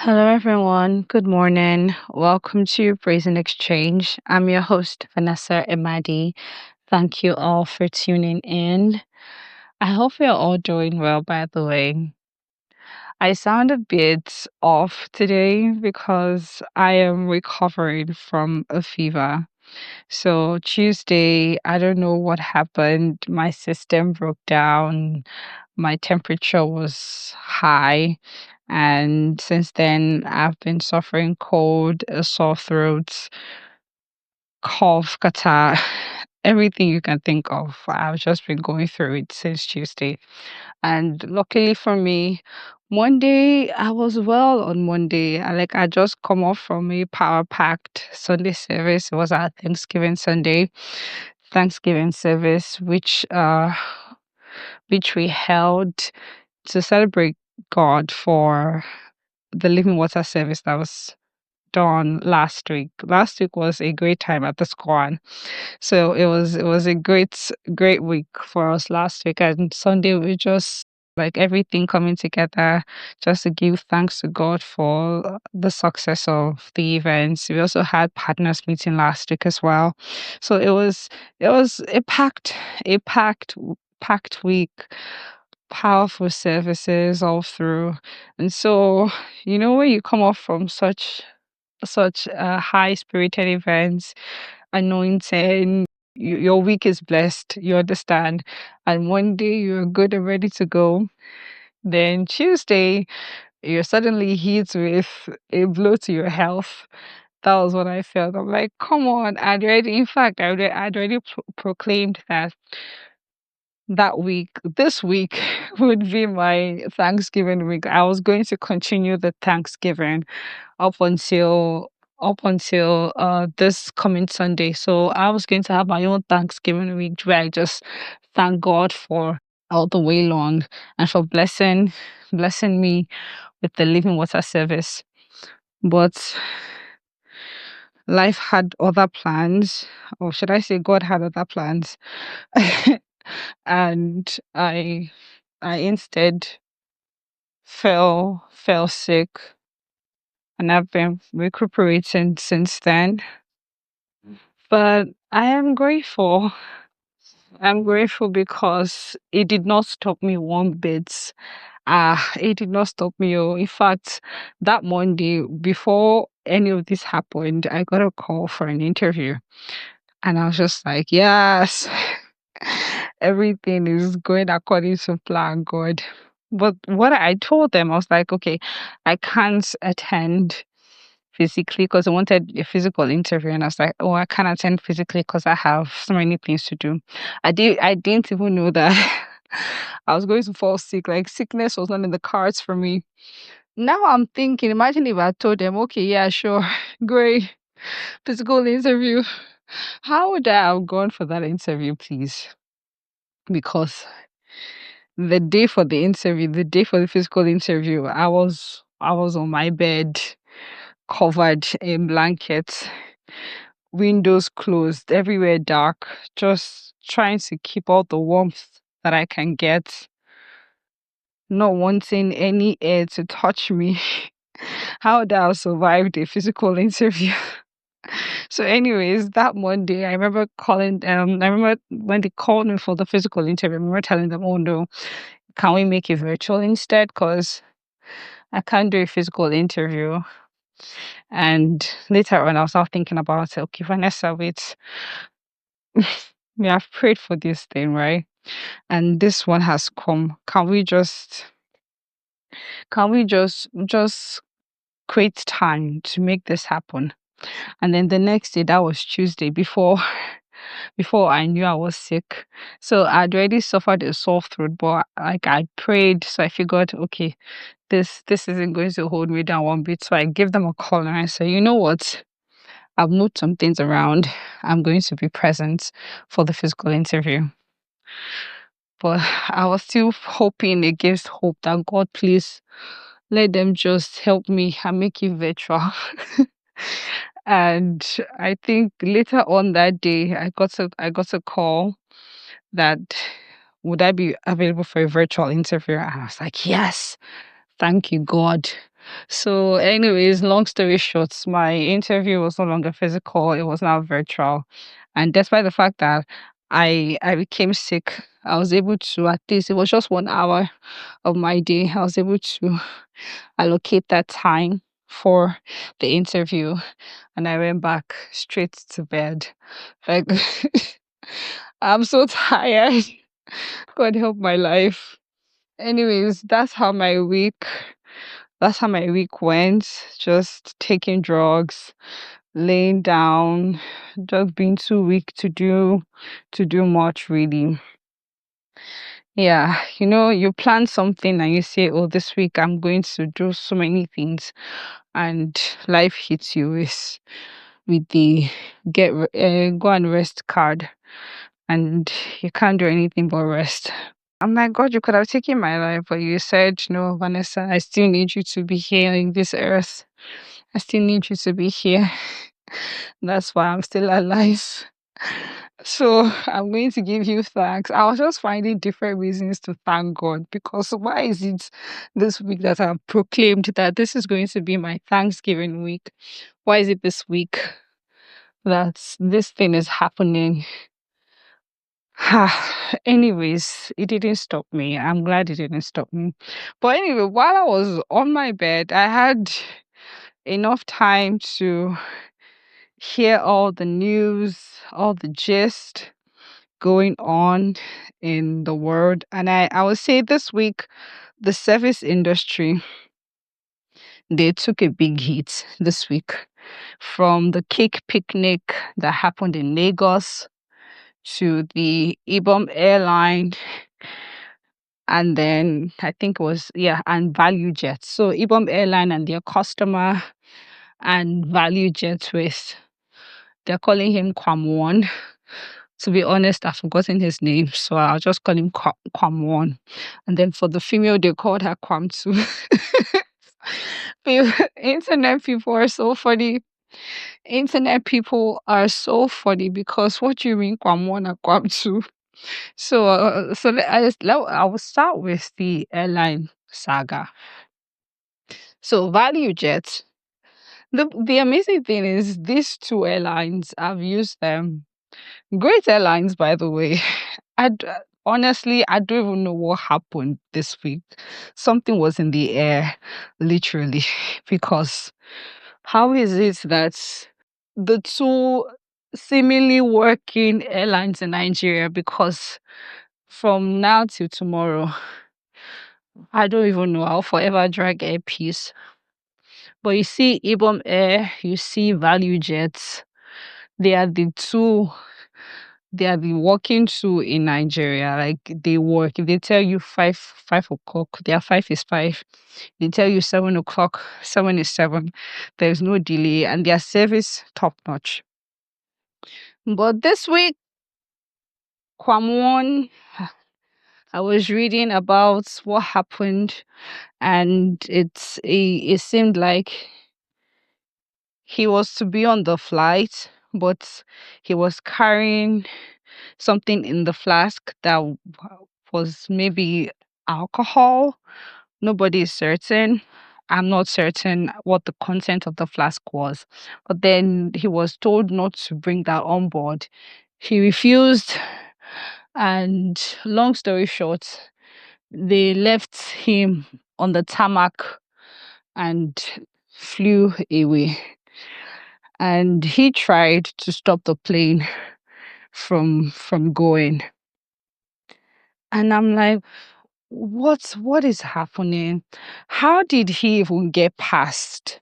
Hello, everyone. Good morning. Welcome to Brazen Exchange. I'm your host, Vanessa Imadi. Thank you all for tuning in. I hope you're all doing well, by the way. I sound a bit off today because I am recovering from a fever. So, Tuesday, I don't know what happened. My system broke down, my temperature was high. And since then, I've been suffering cold, a sore throat, cough, catarrh, everything you can think of. I've just been going through it since Tuesday. And luckily for me, Monday, I was well on Monday. I just come off from a power packed Sunday service. It was our Thanksgiving Sunday, Thanksgiving service, which we held to celebrate God for the living water service that was done last week. Last week was a great time at the squad. So it was a great week for us last week, and Sunday we just like everything coming together just to give thanks to God for the success of the events. We also had partners meeting last week as well. So it was a packed week, powerful services all through. And so, when you come off from such high spirited events, anointing, your week is blessed, you understand. And one day you're good and ready to go. Then Tuesday, you're suddenly hit with a blow to your health. That was what I felt. I'm like, come on, in fact, I'd already proclaimed that this week would be my Thanksgiving week. I was going to continue the Thanksgiving up until this coming Sunday. So I was going to have my own Thanksgiving week where I just thank God for all the way long and for blessing me with the living water service. But life had other plans, or should I say God had other plans? And I instead fell sick, and I've been recuperating since then. But I am grateful. I'm grateful because it did not stop me one bit. It did not stop me. Oh, in fact, that Monday before any of this happened, I got a call for an interview, and I was just like, yes, everything is going according to plan, God. But what I told them, I was like, okay, I can't attend physically because I wanted a physical interview, and I was like, oh, I can't attend physically because I have so many things to do. I didn't even know that I was going to fall sick. Like sickness was not in the cards for me. Now I'm thinking, imagine if I told them, okay, yeah, sure, great, physical interview. How would I have gone for that interview, please? Because the day for the physical interview, I was on my bed, covered in blankets, windows closed, everywhere dark, just trying to keep all the warmth that I can get, not wanting any air to touch me. How would I have survived a physical interview? So, anyways, that Monday, I remember calling. I remember when they called me for the physical interview. I remember telling them, "Oh no, can we make it virtual instead? Because I can't do a physical interview." And later on, I was out thinking about it. Okay, Vanessa, wait, we have prayed for this thing, right? And this one has come. Can we just create time to make this happen? And then the next day, that was Tuesday, before I knew I was sick. So I'd already suffered a sore throat, but like I prayed, so I figured, okay, this isn't going to hold me down one bit. So I gave them a call and I said, you know what? I've moved some things around. I'm going to be present for the physical interview. But I was still hoping against hope that God, please let them just help me and make it virtual. And I think later on that day, I got a call that would I be available for a virtual interview? And I was like, yes, thank you, God. So, anyways, long story short, my interview was no longer physical, it was now virtual. And despite the fact that I became sick, I was able to, at least it was just 1 hour of my day. I was able to allocate that time for the interview, and I went back straight to bed. Like I'm so tired. God help my life. Anyways, that's how my week went. Just taking drugs, laying down, just being too weak to do much really. Yeah, you plan something and you say, "Oh, this week I'm going to do so many things," and life hits you with the go and rest card, and you can't do anything but rest. I'm like, God, you could have taken my life, but you said, "No, Vanessa, I still need you to be here in this earth. I still need you to be here." That's why I'm still alive. So I'm going to give you thanks. I was just finding different reasons to thank God, because why is it this week that I've proclaimed that this is going to be my Thanksgiving week? Why is it this week that this thing is happening? Anyways, it didn't stop me. I'm glad it didn't stop me. But anyway, while I was on my bed, I had enough time to hear all the news, all the gist going on in the world. And I would say this week, the service industry, they took a big hit this week. From the cake picnic that happened in Lagos to the Ibom Airline, and then I think it was, yeah, and Value Jet. So Ibom Airline and their customer, and Value Jet with, they're calling him Kwamwon. To be honest, I've forgotten his name, so I'll just call him Kwamwon. And then for the female, they called her Kwamtu. Internet people are so funny. Internet people are so funny, because what do you mean Kwamwon and Kwamtu? So I will start with the airline saga. So Value Jet. The amazing thing is these two airlines, I've used them. Great airlines, by the way. Honestly, I don't even know what happened this week. Something was in the air, literally, because how is it that the two seemingly working airlines in Nigeria, because from now till tomorrow, I don't even know, I'll forever drag Air Peace. But you see Ibom Air, you see Value Jets, they are the two, they are the working two in Nigeria. Like, they work. If they tell you 5 o'clock, their 5 is 5. They tell you 7 o'clock, 7 is 7. There's no delay, and their service top notch. But this week, Kwamwon, I was reading about what happened, and it seemed like he was to be on the flight, but he was carrying something in the flask that was maybe alcohol. Nobody is certain. I'm not certain what the content of the flask was. But then he was told not to bring that on board. He refused. And long story short, they left him on the tarmac and flew away. And he tried to stop the plane from going. And I'm like, what is happening? How did he even get past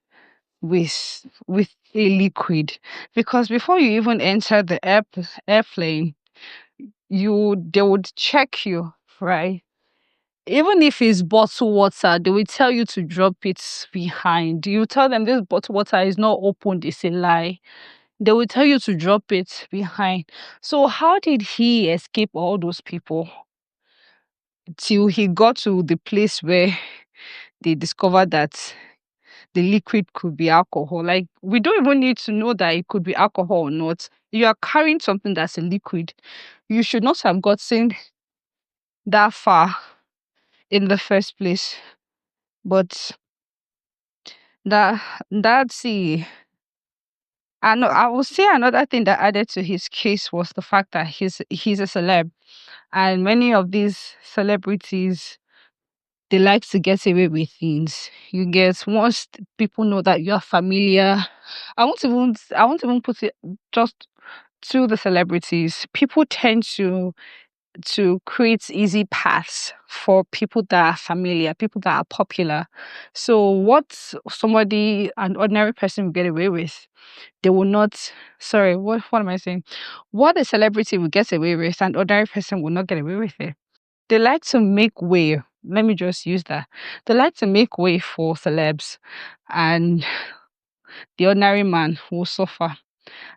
with a liquid? Because before you even enter the airplane, they would check you, right? Even if it's bottled water, they will tell you to drop it behind. You tell them this bottled water is not opened, it's a lie. They will tell you to drop it behind. So how did he escape all those people till he got to the place where they discovered that the liquid could be alcohol? Like, we don't even need to know that it could be alcohol or not. You are carrying something that's a liquid. You should not have gotten that far in the first place. But That that's the and I will say another thing that added to his case was the fact that he's a celeb, and many of these celebrities, they like to get away with things. You get once people know that you are familiar. I won't even put it just to the celebrities. People tend to create easy paths for people that are familiar, people that are popular. So what an ordinary person will get away with, they will not. Sorry, what am I saying? What a celebrity will get away with, an ordinary person will not get away with it. They like to make way. Let me just use that. They like to make way for celebs, and the ordinary man will suffer.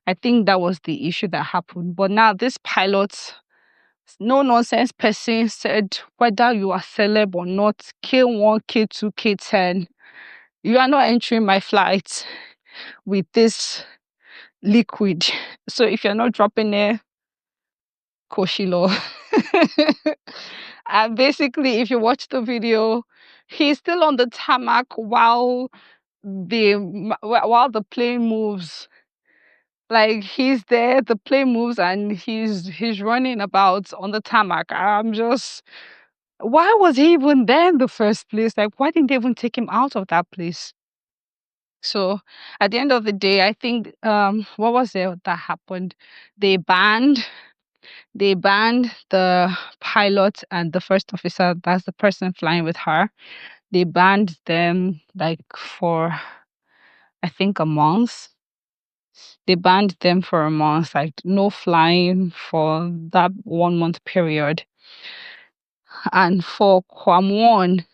I think that was the issue that happened. But now this pilot, no nonsense person said whether you are celeb or not, K1, K2, K10, you are not entering my flight with this liquid. So if you're not dropping it, Koshilo. And basically, if you watch the video, he's still on the tarmac while the plane moves. Like he's there, the plane moves, and he's running about on the tarmac. I'm just, why was he even there in the first place? Like, why didn't they even take him out of that place? So at the end of the day, I think what was it that happened? They banned they banned the pilot and the first officer, that's the person flying with her. They banned them like for I think a month. They banned them for a month, like no flying for that 1 month period. And for Kwamwon,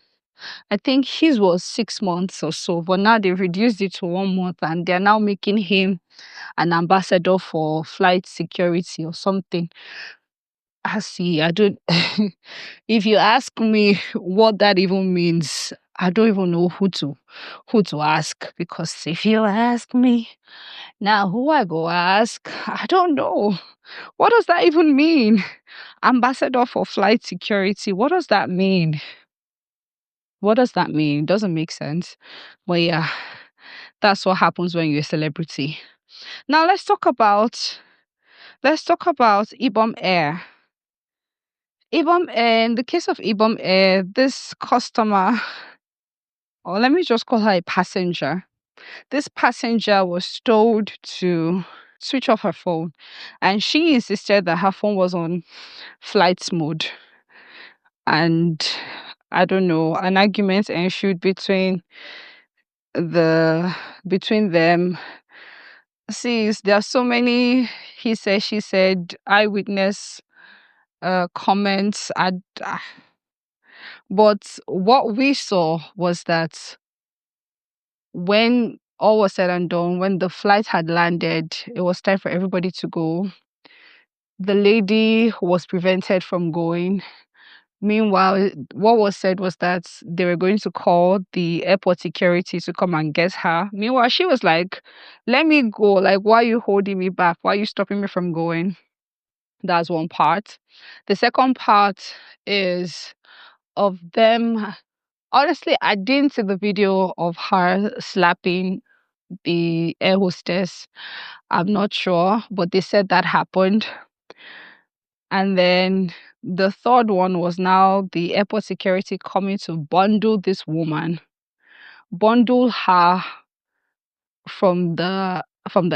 I think his was 6 months or so, but now they've reduced it to 1 month and they're now making him an ambassador for flight security or something. I see. I don't. If you ask me what that even means, I don't even know who to ask, because if you ask me now, who I go ask, I don't know. What does that even mean? Ambassador for flight security. What does that mean? What does that mean? It doesn't make sense. But yeah, that's what happens when you're a celebrity. Now let's talk about Ibom Air. Ibom Air, in the case of Ibom Air, this customer, or let me just call her a passenger, this passenger was told to switch off her phone, and she insisted that her phone was on flight mode. And I don't know, an argument ensued the between them. See, there are so many he said, she said, eyewitness comments. But what we saw was that when all was said and done, when the flight had landed, it was time for everybody to go. The lady was prevented from going. Meanwhile, what was said was that they were going to call the airport security to come and get her. Meanwhile, she was like, let me go. Like, why are you holding me back? Why are you stopping me from going? That's one part. The second part is of them. Honestly, I didn't see the video of her slapping the air hostess. I'm not sure, but they said that happened. And then the third one was now the airport security coming to bundle her from the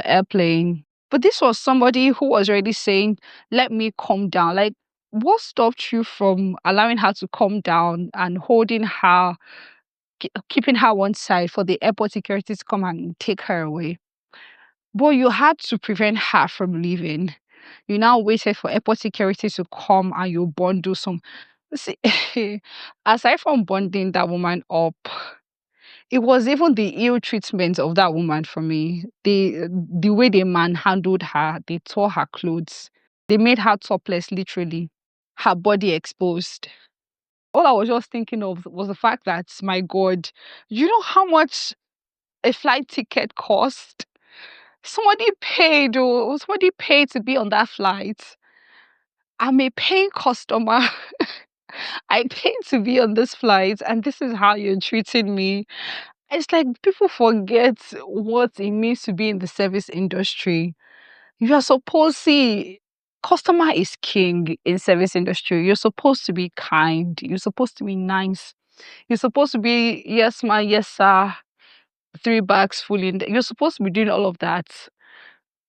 airplane. But this was somebody who was already saying, "Let me calm down." Like, what stopped you from allowing her to calm down and holding her, keeping her one side for the airport security to come and take her away? But you had to prevent her from leaving. You now waited for airport security to come and you bundle some. See, aside from bonding that woman up, it was even the ill treatment of that woman for me. The way they manhandled her, they tore her clothes, they made her topless, literally, her body exposed. All I was just thinking of was the fact that, my God, you know how much a flight ticket cost? Somebody paid to be on that flight. I'm a paying customer. I paid to be on this flight, and this is how you're treating me. It's like people forget what it means to be in the service industry. You are supposed see customer is king in service industry. You're supposed to be kind. You're supposed to be nice. You're supposed to be yes ma, yes sir, three bags full in. You're supposed to be doing all of that.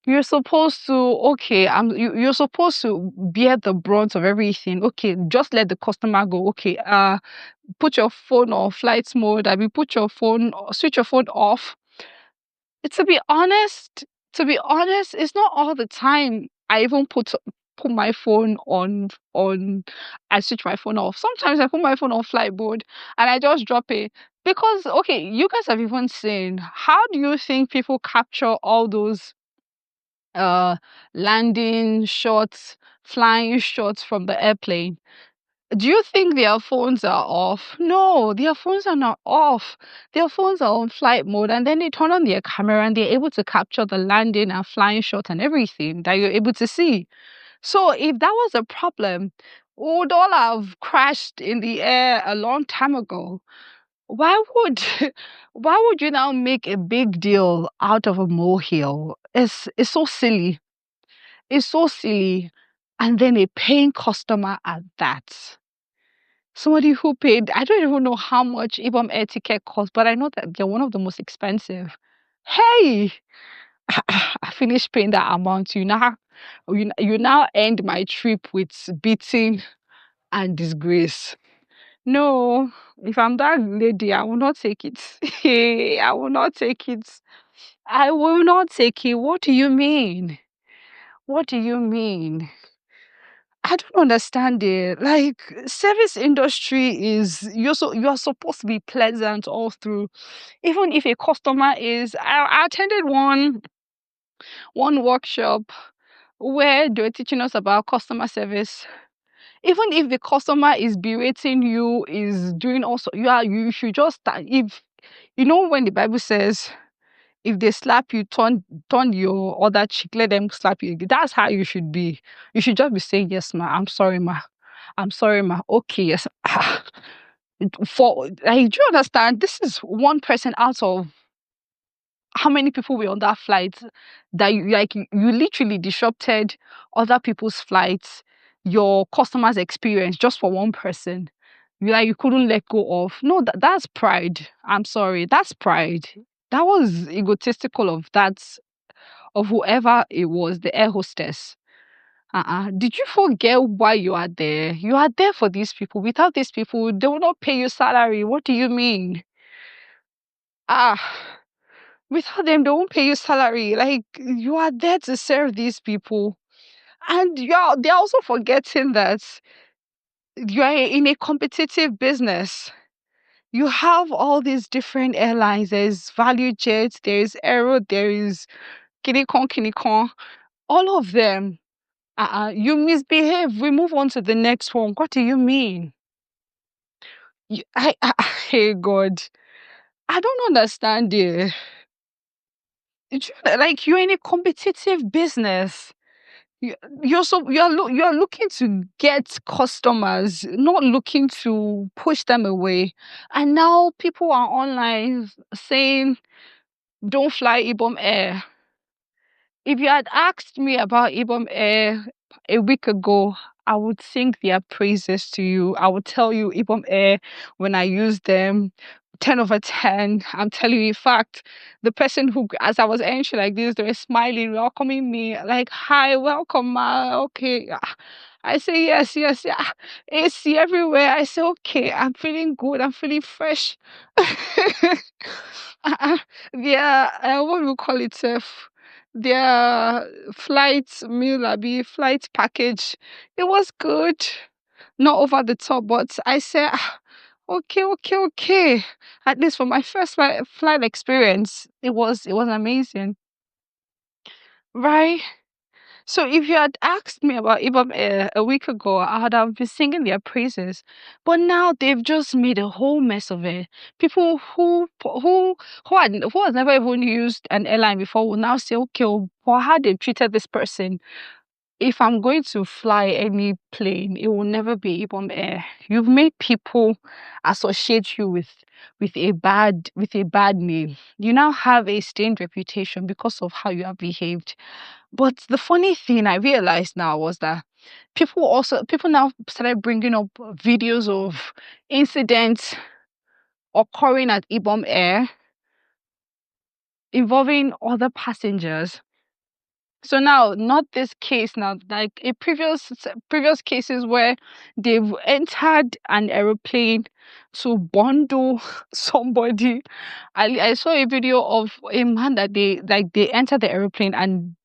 You're supposed to okay. You're supposed to bear the brunt of everything. Okay, just let the customer go. Okay, put your phone on flight mode. I mean, put your phone, switch your phone off. To be honest, it's not all the time. I even put my phone on. I switch my phone off. Sometimes I put my phone on flight mode and I just drop it because okay, you guys have even seen. How do you think people capture all those uh landing shots, flying shots from the airplane? Do you think their phones are off? No, their phones are not off. Their phones are on flight mode, and then they turn on their camera and they're able to capture the landing and flying shot and everything that you're able to see. So, if that was a problem, we would all have crashed in the air a long time ago. Why would why would you now make a big deal out of a molehill? It's so silly. It's so silly. And then a paying customer at that. Somebody who paid, I don't even know how much Ibom Air ticket cost, but I know that they're one of the most expensive. Hey, I finished paying that amount. You now end my trip with beating and disgrace. No, if I'm that lady, I will not take it. Hey, I will not take it. I will not take it. What do you mean? What do you mean? I don't understand it. Like service industry is you are supposed to be pleasant all through. Even if a customer is I attended one workshop where they were teaching us about customer service. Even if the customer is berating you, is doing also you should just if you know when the Bible says if they slap you, turn your other cheek, let them slap you. That's how you should be. You should just be saying, yes, ma, I'm sorry, ma. I'm sorry, ma. Okay, yes. For like, do you understand? This is one person out of how many people were on that flight that you literally disrupted other people's flights, your customers' experience just for one person. You couldn't let go of. No, that's pride. I'm sorry, that's pride. That was egotistical of of whoever it was, the air hostess. Did you forget why you are there? You are there for these people. Without these people, they will not pay you salary. What do you mean? Ah, without them, they won't pay you salary. Like you are there to serve these people. And they're also forgetting that you are in a competitive business. You have all these different airlines. There's Value Jet, there's Aero, there is Kinikon. All of them. You misbehave. We move on to the next one. What do you mean? Hey God, I don't understand it. Like you're in a competitive business. You- you're looking to get customers, not looking to push them away. And now people are online saying, "Don't fly Ibom Air." If you had asked me about Ibom Air a week ago, I would sing their praises to you. I would tell you Ibom Air when I use them, 10 over 10. I'm telling you, in fact, the person who, as I was entering like this, they were smiling, welcoming me, like, hi, welcome, ma. Okay. I say, yes, yes, yeah. AC everywhere. I say, okay, I'm feeling good. I'm feeling fresh. Yeah, what do we call it? Their flight meal, flight package. It was good, not over the top, but I said, okay, okay, okay. At least for my first flight experience, it was amazing, right? So if you had asked me about Ibom Air a week ago, I would have been singing their praises. But now they've just made a whole mess of it. People who has never even used an airline before will now say, okay, well, how they treated this person if I'm going to fly any plane, it will never be Ibom Air. You've made people associate you with a bad name. You now have a stained reputation because of how you have behaved. But the funny thing I realized now was that people now started bringing up videos of incidents occurring at Ibom Air involving other passengers. So now, not this case now, like a previous cases where they've entered an aeroplane to bundle somebody. I saw a video of a man that they entered the aeroplane and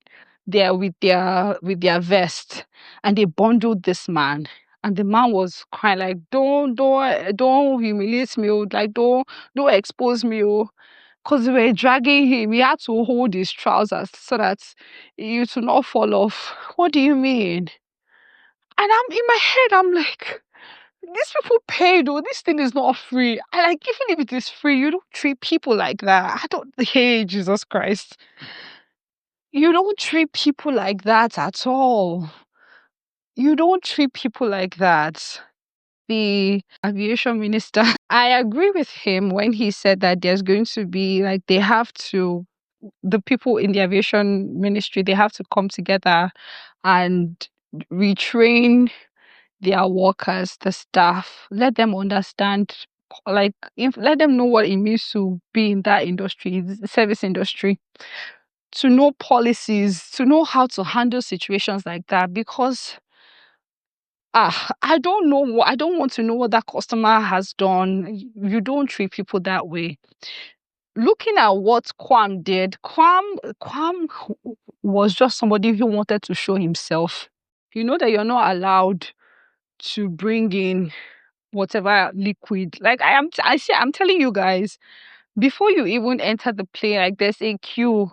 they're with their vest and they bundled this man. And the man was crying like, don't humiliate me, oh, like don't expose me, oh, because we were dragging him. He had to hold his trousers so that you to not fall off. What do you mean? And I'm in my head, I'm like, these people paid, oh, this thing is not free. I like, even if it is free, you don't treat people like that. I don't, hey, Jesus Christ. You don't treat people like that at all. You don't treat people like that. The aviation minister, I agree with him when he said that there's going to be, like, they have to, the people in the aviation ministry, they have to come together and retrain their workers, the staff, let them understand, like, if let them know what it means to be in that industry, the service industry, to know policies, to know how to handle situations like that. Because I don't know I don't want to know what that customer has done. You don't treat people that way. Looking at what Kwam did, Kwam was just somebody who wanted to show himself. You know that you're not allowed to bring in whatever liquid. Like I'm telling you guys, before you even enter the plane, like there's a queue.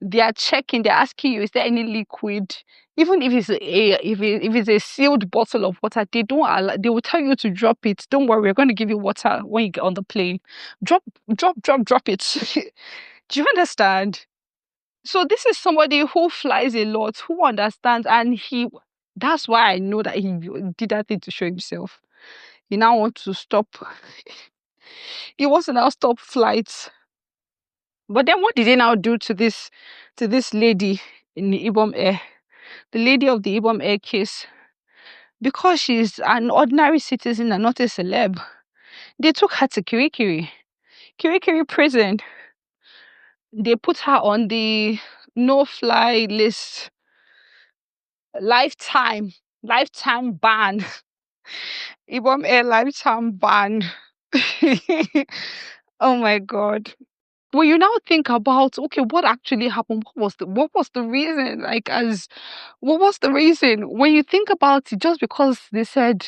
They are checking, they're asking you, is there any liquid? Even if it's if it's a sealed bottle of water, they don't allow, they will tell you to drop it. Don't worry, we're going to give you water when you get on the plane. Drop it. Do you understand? So this is somebody who flies a lot, who understands, and that's why I know that he did that thing to show himself. He now wants to stop. He wants to now stop flights. But then what did he now do to this lady in the Ibom Air? The lady of the Ibom Air case. Because she's an ordinary citizen and not a celeb, they took her to Kirikiri prison. They put her on the no-fly list, lifetime ban. Ibom Air lifetime ban. Oh my God. When you now think about, okay, what actually happened? What was the reason? What was the reason? When you think about it, just because they said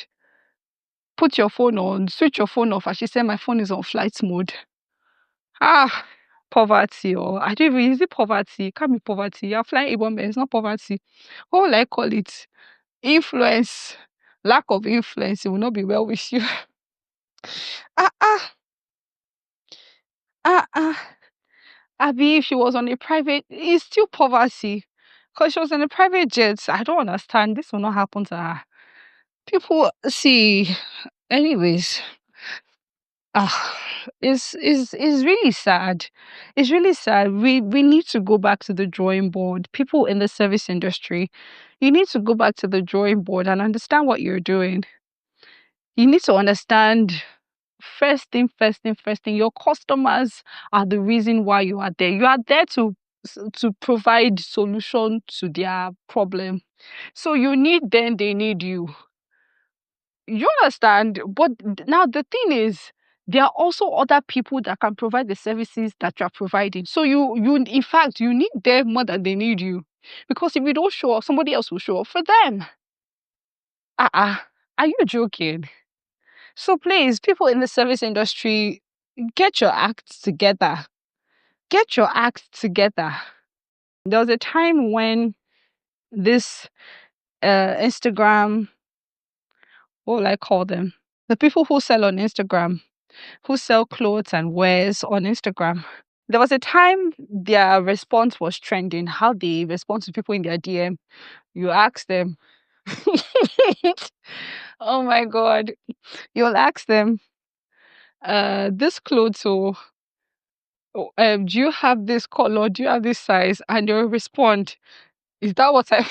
put your phone on, switch your phone off, and she said my phone is on flight mode. Ah, poverty, or I don't even, is it poverty? It can't be poverty. You're flying Ibom Air, it's not poverty. What will I call it? Influence. Lack of influence. It will not be well with you. ah ah ah. Abby, if she was on a private, it's still poverty. Because she was on a private jet. I don't understand. This will not happen to her. People see, anyways. Ah, it's really sad. It's really sad. We need to go back to the drawing board. People in the service industry, you need to go back to the drawing board and understand what you're doing. You need to understand first thing, your customers are the reason why you are there. You are there to provide solution to their problem. So you need them, they need you. You understand? But now the thing is, there are also other people that can provide the services that you are providing. So you in fact you need them more than they need you. Because if you don't show up, somebody else will show up for them. Uh-uh. Are you joking? So please, people in the service industry, get your act together. Get your act together. There was a time when this Instagram, what will I call them? The people who sell on Instagram, who sell clothes and wares on Instagram. There was a time their response was trending, how they respond to people in their DM. You ask them. Oh my God. You'll ask them, this clothes, do you have this color? Do you have this size? And they'll respond, is that what I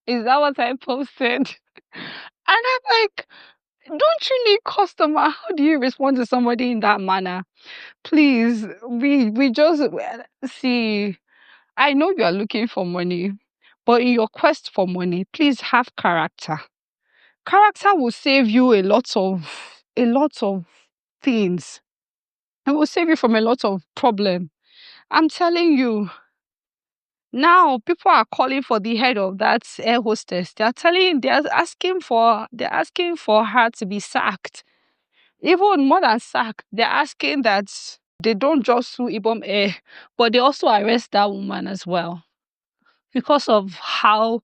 is that what I posted? And I'm like, don't you need customer? How do you respond to somebody in that manner? Please, we just see. I know you are looking for money, but in your quest for money, please have character. Character will save you a lot of things. It will save you from a lot of problem. I'm telling you. Now people are calling for the head of that air hostess. They're asking for her to be sacked. Even more than sacked, they're asking that they don't just sue Ibom Air, but they also arrest that woman as well because of how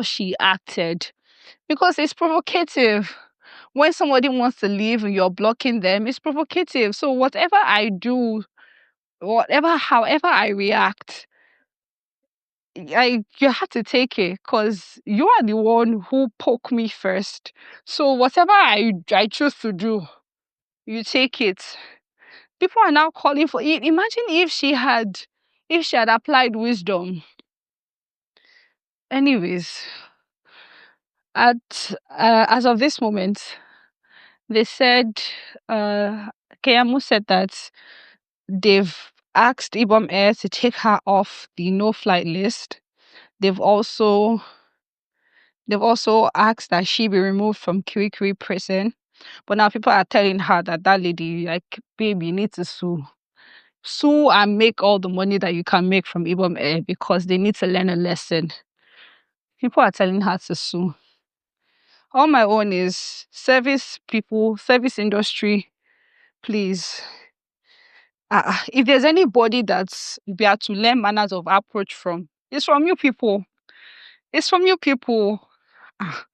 she acted. Because it's provocative. When somebody wants to leave and you're blocking them, it's provocative. So whatever I do, however I react, you have to take it because you are the one who poked me first. So whatever I choose to do, you take it. People are now calling for it. Imagine if she had applied wisdom. Anyways, as of this moment, they said Keyamu said that they've asked Ibom Air to take her off the no-flight list. They've also they've also asked that she be removed from Kirikiri prison. But now people are telling her that lady, like, babe, you need to sue. Sue and make all the money that you can make from Ibom Air because they need to learn a lesson. People are telling her to sue. All my own is service people, service industry, please. If there's anybody that's we are to learn manners of approach from, it's from you people. It's from you people. Ah,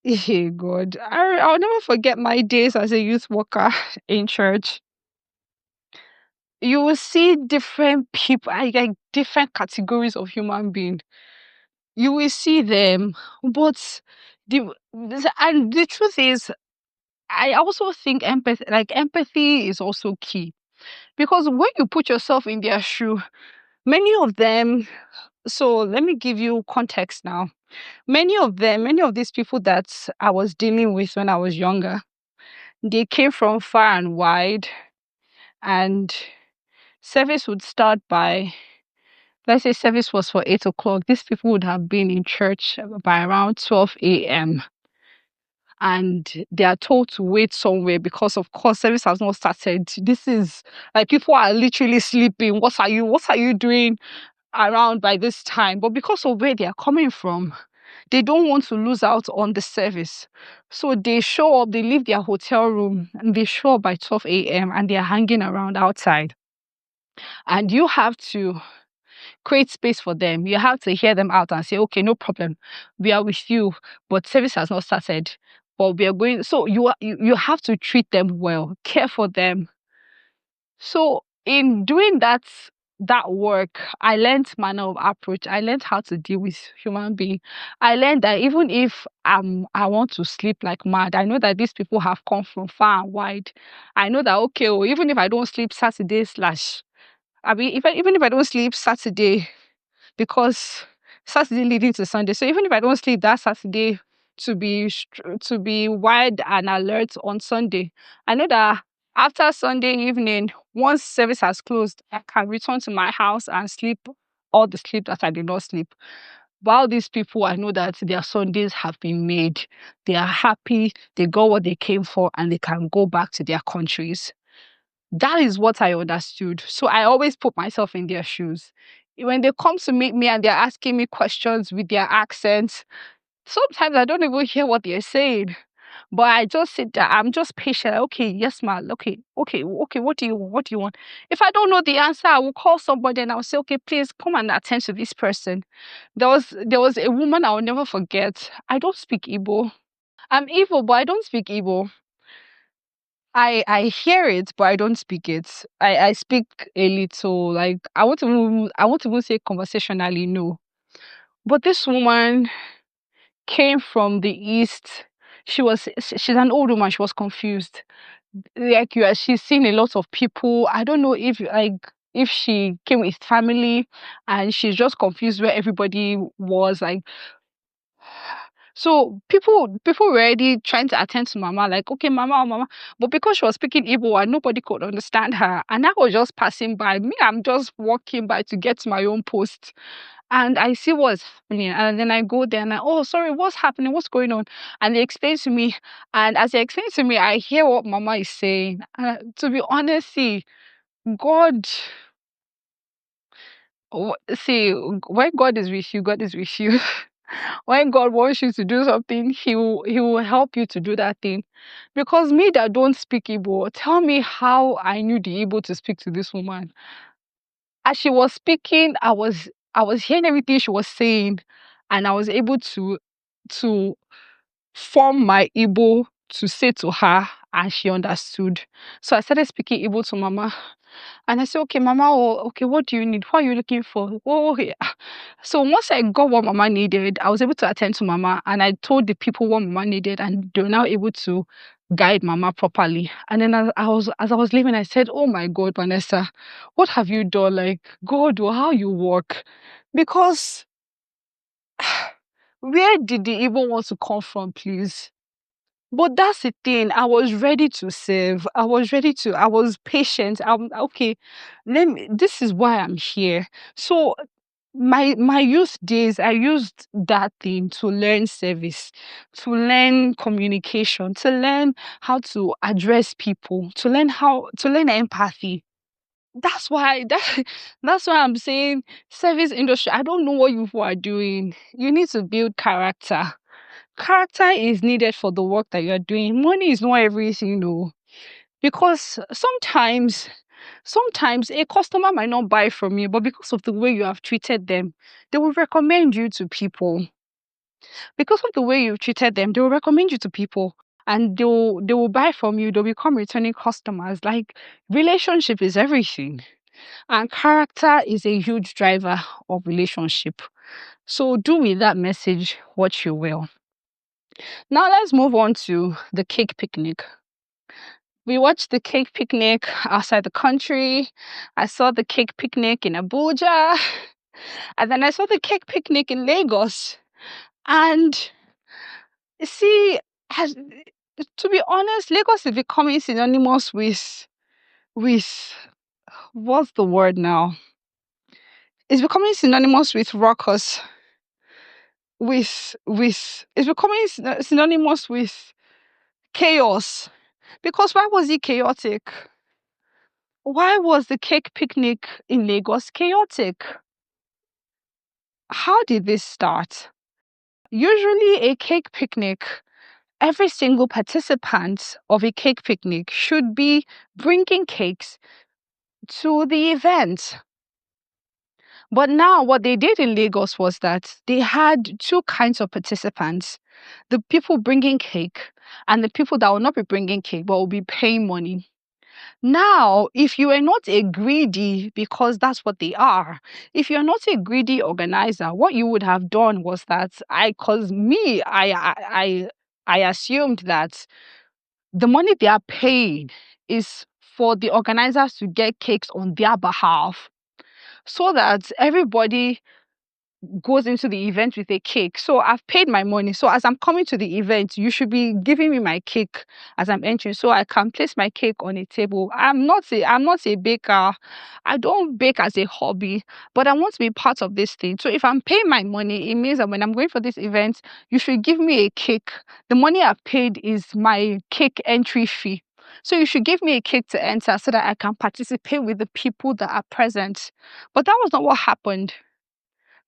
Hey God, I'll never forget my days as a youth worker in church. You will see different people, like different categories of human being. You will see them, but the truth is, I also think empathy is also key because when you put yourself in their shoe, many of them. So let me give you context now. Many of these people that I was dealing with when I was younger, they came from far and wide, and service would start by, let's say service was for 8 o'clock. These people would have been in church by around 12 a.m. And they are told to wait somewhere because of course service has not started. This is like people are literally sleeping. What are you doing around by this time? But because of where they are coming from, they don't want to lose out on the service. So they show up, they leave their hotel room and they show up by 12 a.m. and they are hanging around outside. And you have to create space for them. You have to hear them out and say, okay, no problem. We are with you, but service has not started. But we are going. So you have to treat them well, care for them. So in doing that work, I learned manner of approach. I learned how to deal with human being. I learned that even if I want to sleep like mad, I know that these people have come from far and wide. I know that okay, or even if I don't sleep Saturday slash, I mean, even if I don't sleep Saturday because Saturday leading to Sunday. So even if I don't sleep that Saturday to be wide and alert on Sunday, I know that after Sunday evening, once service has closed, I can return to my house and sleep all the sleep that I did not sleep. While these people, I know that their Sundays have been made. They are happy, they got what they came for, and they can go back to their countries. That is what I understood. So I always put myself in their shoes. When they come to meet me and they're asking me questions with their accents, sometimes I don't even hear what they're saying. But I just sit there. I'm just patient. Okay, yes, ma'am. Okay, okay, okay. What do you want? If I don't know the answer, I will call somebody and I'll say, okay, please come and attend to this person. There was a woman I'll never forget. I don't speak Igbo. I'm Igbo, but I don't speak Igbo. I hear it, but I don't speak it. I speak a little. Like I want to even say conversationally, no. But this woman came from the east. She's an old woman. She was confused. Like she's seen a lot of people. I don't know if she came with family and she's just confused where everybody was. Like, so people were already trying to attend to Mama, like, okay, Mama, oh, Mama. But because she was speaking Igbo and nobody could understand her, and I was just passing by. Me, I'm just walking by to get to my own post. And I see what's happening. And then I go there and oh, sorry, what's happening? What's going on? And they explain to me. And as they explain to me, I hear what Mama is saying. To be honest, see, God, see, when God is with you, God is with you. When God wants you to do something, He will help you to do that thing. Because me that don't speak Igbo, tell me how I knew the Igbo to speak to this woman. As she was speaking, I was hearing everything she was saying, and I was able to form my Igbo to say to her, and she understood. So I started speaking Igbo to Mama. And I said, okay, Mama, oh, okay, what do you need? What are you looking for? Oh, yeah. So once I got what Mama needed, I was able to attend to Mama, and I told the people what Mama needed, and they were now able to guide Mama properly. And then as I was leaving, I said, oh my God, Vanessa, what have you done? Like, God, how you work? Because where did the evil want to come from, please? But that's the thing. I was ready to serve. I was patient. Okay. This is why I'm here. So my youth days, I used that thing to learn service, to learn communication, to learn how to address people, to learn empathy. That's why I'm saying service industry. I don't know what you are doing. You need to build character. Character is needed for the work that you're doing. Money is not everything, though. Because sometimes a customer might not buy from you, but because of the way you have treated them, they will recommend you to people. Because of the way you've treated them, they will recommend you to people. And they will buy from you, they'll become returning customers. Like, relationship is everything. And character is a huge driver of relationship. So do with that message what you will. Now let's move on to the cake picnic. We watched the cake picnic outside the country. I saw the cake picnic in Abuja. And then I saw the cake picnic in Lagos. And see, has, to be honest, Lagos is becoming synonymous with what's the word now? It's becoming synonymous with rockers, it's becoming synonymous with chaos. Because why was it chaotic? Why was the cake picnic in Lagos chaotic? How did this start? Usually, a cake picnic, every single participant of a cake picnic should be bringing cakes to the event. But now, what they did in Lagos was that they had two kinds of participants: the people bringing cake and the people that will not be bringing cake but will be paying money. Now, if you are not a greedy, because that's what they are, if you're not a greedy organizer, what you would have done was that I assumed that the money they are paying is for the organizers to get cakes on their behalf, so that everybody goes into the event with a cake. So I've paid my money. So as I'm coming to the event, you should be giving me my cake as I'm entering, so I can place my cake on a table. I'm not a baker. I don't bake as a hobby, but I want to be part of this thing. So if I'm paying my money, it means that when I'm going for this event, you should give me a cake. The money I've paid is my cake entry fee. So you should give me a cake to enter so that I can participate with the people that are present. But that was not what happened.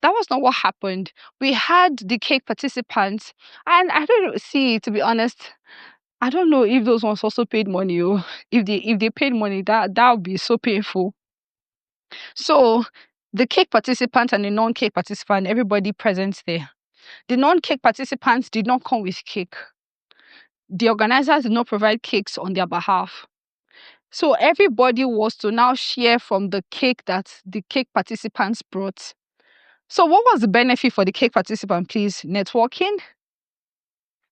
That was not what happened. We had the cake participants, and I don't know, see, to be honest, I don't know if those ones also paid money. Oh. If they paid money, that would be so painful. So the cake participants and the non-cake participant, everybody present there. The non-cake participants did not come with cake. the organizers did not provide cakes on their behalf. So everybody was to now share from the cake that the cake participants brought. So what was the benefit for the cake participant, please? Networking?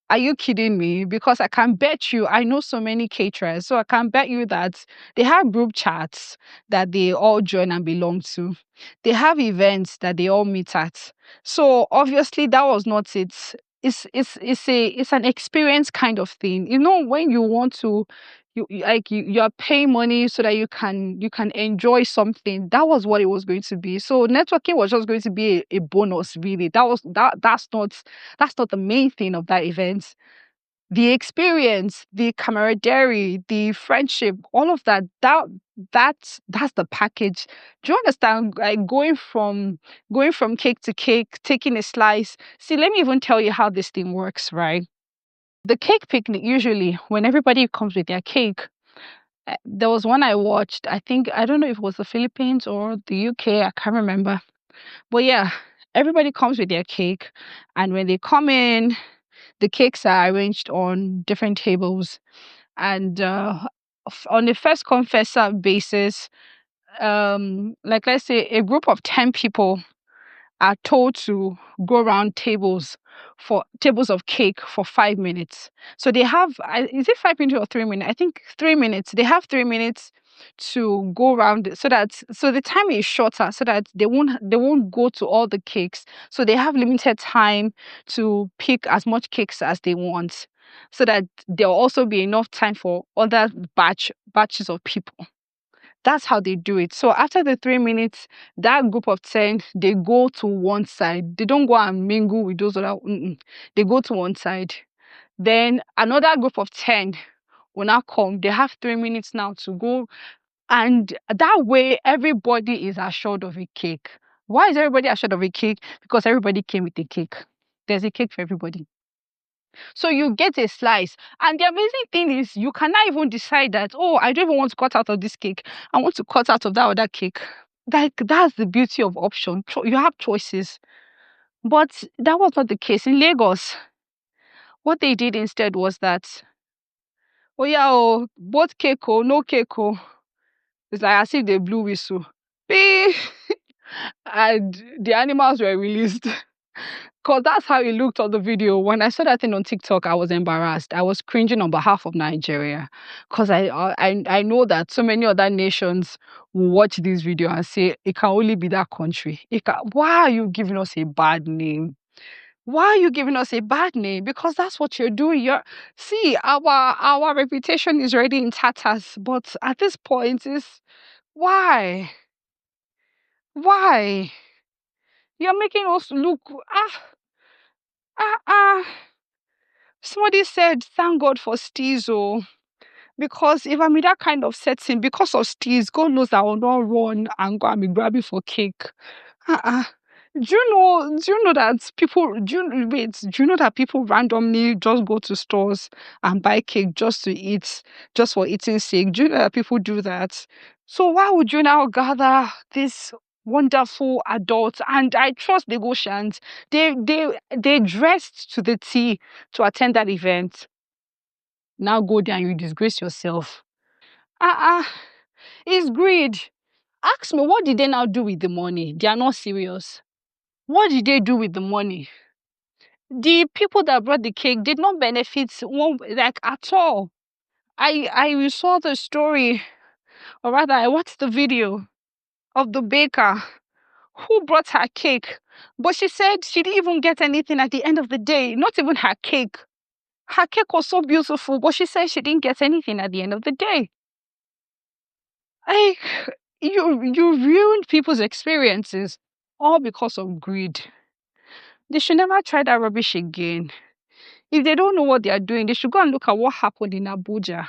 Are you kidding me? Because I can bet you, I know so many caterers, so I can bet you that they have group chats that they all join and belong to. They have events that they all meet at. So obviously that was not it. It's an experience kind of thing. You know, when you want to you're paying money so that you can enjoy something. That was what it was going to be. So networking was just going to be a bonus, really. That's not the main thing of that event. The experience, the camaraderie, the friendship, all of that's the package. Do you understand? Like going from cake to cake, taking a slice. See, let me even tell you how this thing works, right? The cake picnic, usually when everybody comes with their cake, there was one I watched. I think, I don't know if it was the Philippines or the UK, I can't remember. But yeah, everybody comes with their cake, and when they come in, the cakes are arranged on different tables. And on a first come first serve basis, like let's say a group of 10 people are told to go around tables of cake for 5 minutes. So they have, is it 5 minutes or 3 minutes? I think 3 minutes. They have 3 minutes to go around so the time is shorter so that they won't go to all the cakes. So they have limited time to pick as much cakes as they want, so that there'll also be enough time for other batches of people. That's how they do it. So after the 3 minutes, that group of 10, they go to one side. They don't go and mingle with those other. They go to one side. Then another group of 10 will now come. They have 3 minutes now to go. And that way, everybody is assured of a cake. Why is everybody assured of a cake? Because everybody came with a cake. There's a cake for everybody. So you get a slice. And the amazing thing is you cannot even decide that, oh, I don't even want to cut out of this cake. I want to cut out of that other cake. That's the beauty of option. You have choices. But that was not the case in Lagos. What they did instead was that, oh yeah, oh, both cake, oh, no cake, oh. It's like as if they blew whistle. Beep. And the animals were released. Because that's how it looked on the video. When I saw that thing on TikTok, I was embarrassed. I was cringing on behalf of Nigeria. Because I know that so many other nations will watch this video and say, it can only be that country. Why are you giving us a bad name? Why are you giving us a bad name? Because that's what you're doing. See, our reputation is already in tatters. But at this point, is why? Why? You're making us look ah ah. Somebody said, thank God for steez, oh. Because if I'm in that kind of setting, because of steez, God knows I will not run and go and be grabbing for cake. Uh-uh. Do you know that people randomly just go to stores and buy cake just to eat, just for eating sake? Do you know that people do that? So why would you now gather this wonderful adults? And I trust the Goshians. They dressed to the T to attend that event. Now go there and you disgrace yourself. Uh-uh. It's greed. Ask me, what did they now do with the money? They are not serious. What did they do with the money? The people that brought the cake did not benefit one like at all. I saw the story, or rather I watched the video of the baker who brought her cake. But she said she didn't even get anything at the end of the day, not even her cake. Her cake was so beautiful, but she said she didn't get anything at the end of the day. Like, you ruined people's experiences all because of greed. They should never try that rubbish again. If they don't know what they are doing, they should go and look at what happened in Abuja.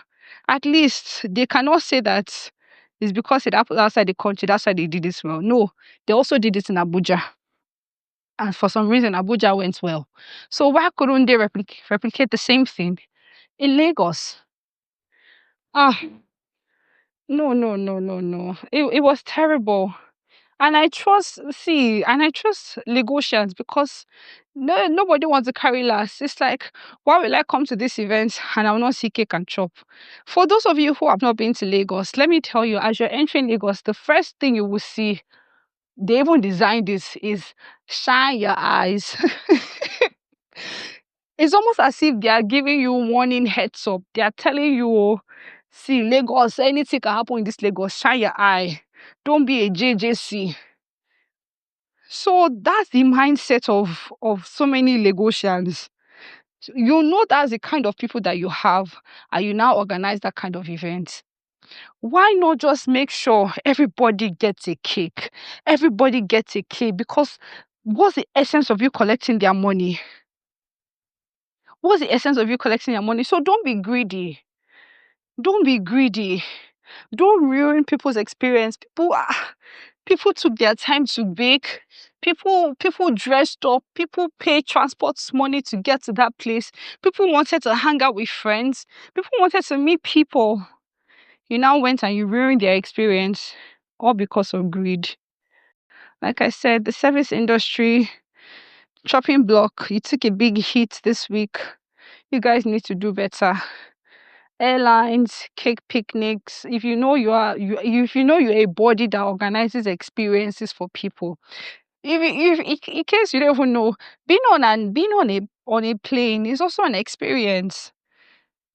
At least they cannot say that it's because it happened outside the country, that's why they did this well. No, they also did it in Abuja. And for some reason, Abuja went well. So why couldn't they replicate the same thing in Lagos? Ah, no, no, no, no, no. It was terrible. And I trust Lagosians because nobody wants to carry last. It's like, why will I come to this event and I will not see cake and chop? For those of you who have not been to Lagos, let me tell you, as you're entering Lagos, the first thing you will see, they even designed this, is shine your eyes. It's almost as if they are giving you warning heads up. They are telling you, see, Lagos, anything can happen in this Lagos. Shine your eye. Don't be a JJC. So that's the mindset of so many Lagosians. So you know that's the kind of people that you have, and you now organize that kind of event. Why not just make sure everybody gets a cake? Everybody gets a cake because what's the essence of you collecting their money? What's the essence of you collecting their money? So don't be greedy. Don't be greedy. Don't ruin people's experience. People took their time to bake. People dressed up. People paid transport money to get to that place. People wanted to hang out with friends. People wanted to meet people. You now went and you ruined their experience, all because of greed. Like I said, the service industry, chopping block, you took a big hit this week. You guys need to do better. Airlines, cake picnics. If you know if you know you're a body that organizes experiences for people, if in case you don't even know, being on a plane is also an experience.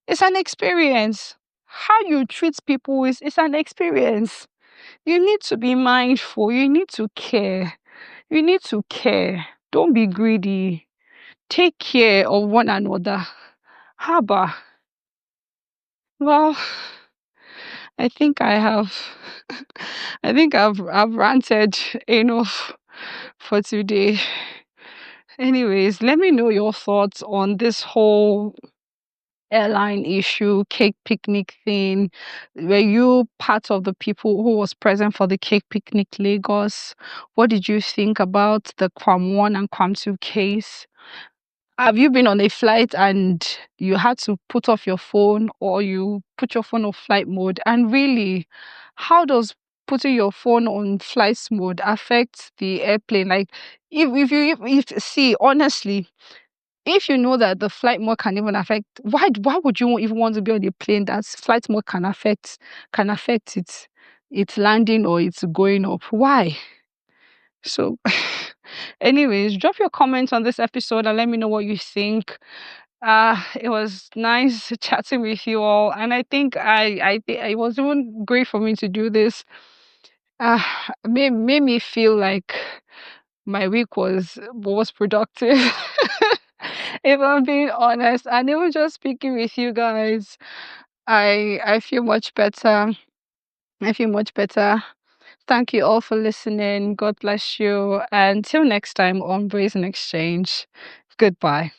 It's an experience. How you treat people is it's an experience. You need to be mindful. You need to care. You need to care. Don't be greedy. Take care of one another. Haba. Well, I think I have. I think I've ranted enough for today. Anyways, let me know your thoughts on this whole airline issue, cake picnic thing. Were you part of the people who was present for the cake picnic Lagos? What did you think about the Quam 1 and Quam 2 case? Have you been on a flight and you had to put off your phone or you put your phone on flight mode? And really, how does putting your phone on flight mode affect the airplane? Like, if see, honestly, if you know that the flight mode can even affect, why would you even want to be on a plane that flight mode can affect its landing or its going up? Why? So, anyways, drop your comments on this episode and let me know what you think. It was nice chatting with you all, and I think it was even great for me to do this. Uh, made me feel like my week was productive. If I'm being honest, and even just speaking with you guys, I feel much better. I feel much better. Thank you all for listening. God bless you. And till next time on Brazen Exchange. Goodbye.